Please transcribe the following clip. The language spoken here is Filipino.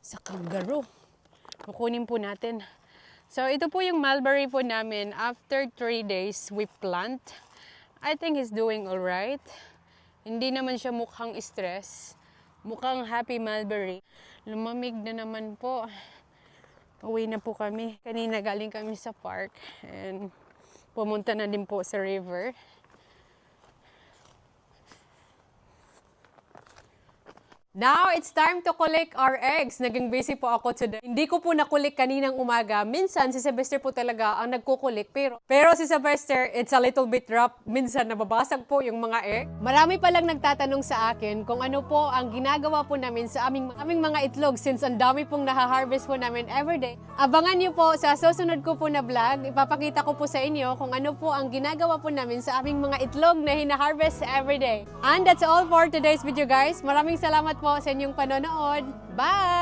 sa kangaroo. Kukunin po natin. So, ito po yung mulberry po namin. After 3 days, we plant. I think he's doing alright. Hindi naman siya mukhang stress. Mukhang happy mulberry. Lumamig na naman po. Uwi na po kami. Kanina galing kami sa park. And pumunta na din po sa river. Now, it's time to collect our eggs. Naging busy po ako today. Hindi ko po nakulik kaninang umaga. Minsan, si Sylvester po talaga ang nagkukulik. Pero si Sylvester, it's a little bit rough. Minsan, nababasag po yung mga egg. Marami palang nagtatanong sa akin kung ano po ang ginagawa po namin sa aming mga itlog since ang dami pong nahaharvest po namin everyday. Abangan niyo po sa susunod ko po na vlog. Ipapakita ko po sa inyo kung ano po ang ginagawa po namin sa aming mga itlog na hinaharvest everyday. And that's all for today's video, guys. Maraming salamat po sa inyong panonood. Bye!